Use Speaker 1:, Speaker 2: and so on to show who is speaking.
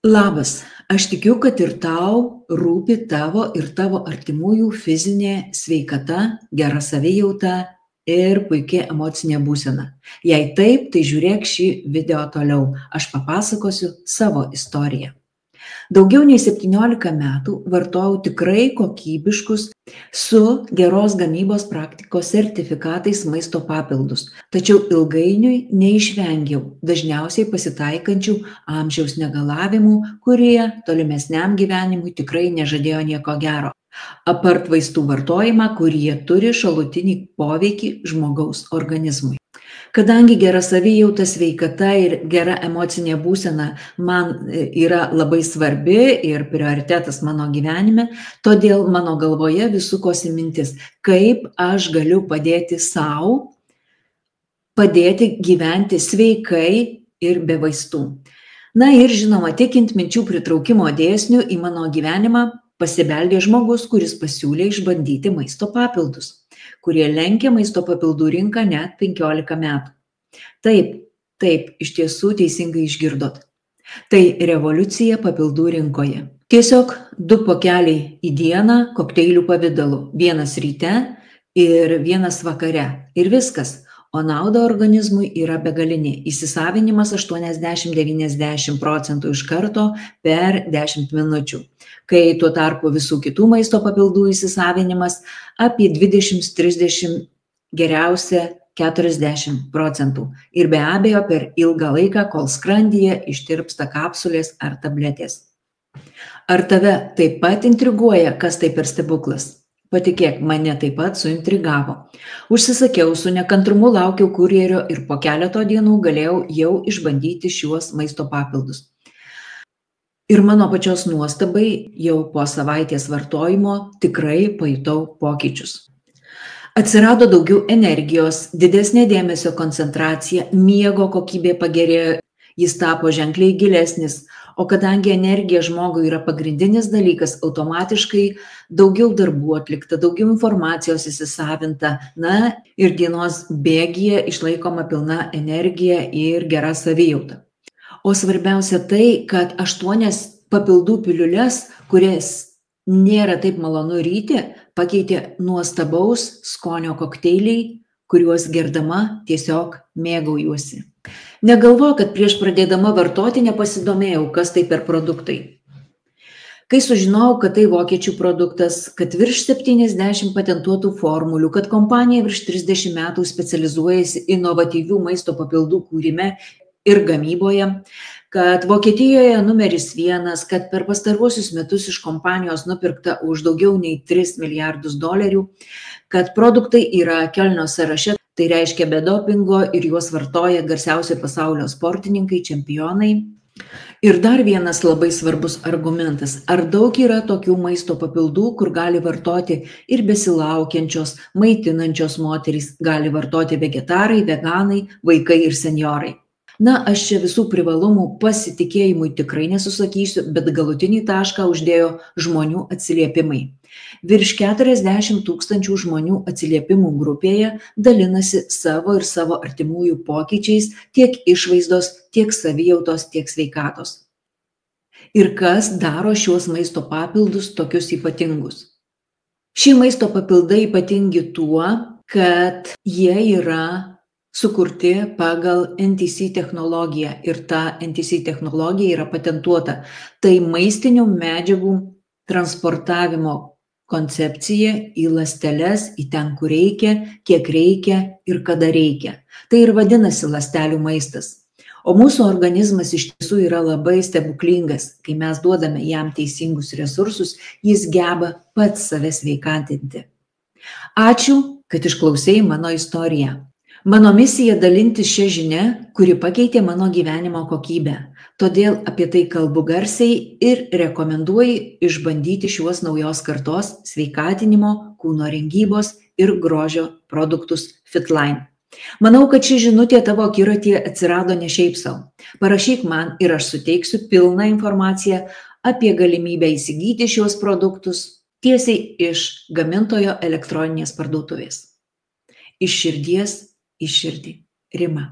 Speaker 1: Labas, aš tikiu, kad ir tau rūpi tavo ir tavo artimųjų fizinė sveikata, gera savijauta ir puikia emocinė būsena. Jei taip, tai žiūrėk šį video toliau. Aš papasakosiu savo istoriją. Daugiau nei 17 metų vartojau tikrai kokybiškus su geros gamybos praktikos sertifikatais maisto papildus, tačiau ilgainiui neišvengiau dažniausiai pasitaikančių amžiaus negalavimų, kurie tolimesniam gyvenimui tikrai nežadėjo nieko gero. Apart vaistų vartojimą, kurie turi šalutinį poveikį žmogaus organizmui. Kadangi gera savijauta, sveikata ir gera emocinė būsena man yra labai svarbi ir prioritetas mano gyvenime, todėl mano galvoje vis sukosi mintis, kaip aš galiu padėti sau, padėti gyventi sveikai ir be vaistų. Na ir žinoma, tikint minčių pritraukimo dėsnių į mano gyvenimą pasibeldė žmogus, kuris pasiūlė išbandyti maisto papildus, kurie lenkia maisto papildų rinką net 15 metų. Taip, iš tiesų teisingai išgirdot. Tai revoliucija papildų rinkoje. Tiesiog 2 pakeliai į dieną kokteilių pavidalu. Vienas ryte ir vienas vakare. Ir viskas. O nauda organizmui yra begalinė. Įsisavinimas 80–90% iš karto per 10 minučių. Kai tuo tarpu visų kitų maisto papildų įsisavinimas apie 20–30, geriausia 40%. Ir be abejo per ilgą laiką, kol skrandyje ištirpsta kapsulės ar tabletės. Ar tave taip pat intriguoja, kas tai per stebuklas? Patikėk, mane taip pat suintrigavo. Užsisakiau, su nekantrumu laukiau kurjerio ir po keleto dienų galėjau jau išbandyti šiuos maisto papildus. Ir mano pačios nuostabai jau po savaitės vartojimo tikrai pajutau pokyčius. Atsirado daugiau energijos, didesnė dėmesio koncentracija, miego kokybė pagerėjo, jis tapo ženkliai gilesnis, o kadangi energija žmogui yra pagrindinis dalykas, automatiškai daugiau darbų atlikta, daugiau informacijos įsisavinta, na ir dienos bėgyje išlaikoma pilna energija ir gera savijauta. O svarbiausia tai, kad 8 papildų piliules, kurias nėra taip malonu ryti, pakeitė nuostabaus skonio kokteiliai, kuriuos gerdama tiesiog mėgaujuosi. Negalvoju, kad prieš pradėdama vartoti nepasidomėjau, kas tai per produktai. Kai sužinojau, kad tai vokiečių produktas, kad virš 70 patentuotų formulių, kad kompanija virš 30 metų specializuojasi inovatyvių maisto papildų kūrime ir gamyboje, kad Vokietijoje numeris 1, kad per pastaruosius metus iš kompanijos nupirkta už daugiau nei $3 milijardus, kad produktai yra Kelnio sąraše, tai reiškia be dopingo ir juos vartoja garsiausi pasaulio sportininkai, čempionai. Ir dar vienas labai svarbus argumentas. Ar daug yra tokių maisto papildų, kur gali vartoti ir besilaukiančios, maitinančios moterys, gali vartoti vegetarai, veganai, vaikai ir senjorai. Na, aš čia visų privalumų pasitikėjimui tikrai nesusakysiu, bet galutinį tašką uždėjo žmonių atsiliepimai. Virš 40 000 žmonių atsiliepimų grupėje dalinasi savo ir savo artimųjų pokyčiais tiek išvaizdos, tiek savijautos, tiek sveikatos. Ir kas daro šiuos maisto papildus tokius ypatingus? Šie maisto papildai ypatingi tuo, kad jie yra sukurti pagal NTC technologiją ir ta NTC technologija yra patentuota. Tai maistinių medžiagų transportavimo koncepcija į ląsteles, į ten, kur reikia, kiek reikia ir kada reikia. Tai ir vadinasi ląstelių maistas. O mūsų organizmas iš tiesų yra labai stebuklingas. Kai mes duodame jam teisingus resursus, jis geba pats save sveikatinti. Ačiū, kad išklausei mano istoriją. Mano misija dalintis šią žinią, kuri pakeitė mano gyvenimo kokybę. Todėl apie tai kalbu garsiai ir rekomenduoju išbandyti šiuos naujos kartos sveikatinimo, kūno rengybos ir grožio produktus Fitline. Manau, kad ši žinutė tavo akiratyje atsirado ne šiaip sau. Parašyk man ir aš suteiksiu pilną informaciją apie galimybę įsigyti šios produktus tiesiai iš gamintojo elektroninės parduotuvės. Iš širdies į širdį. Rima.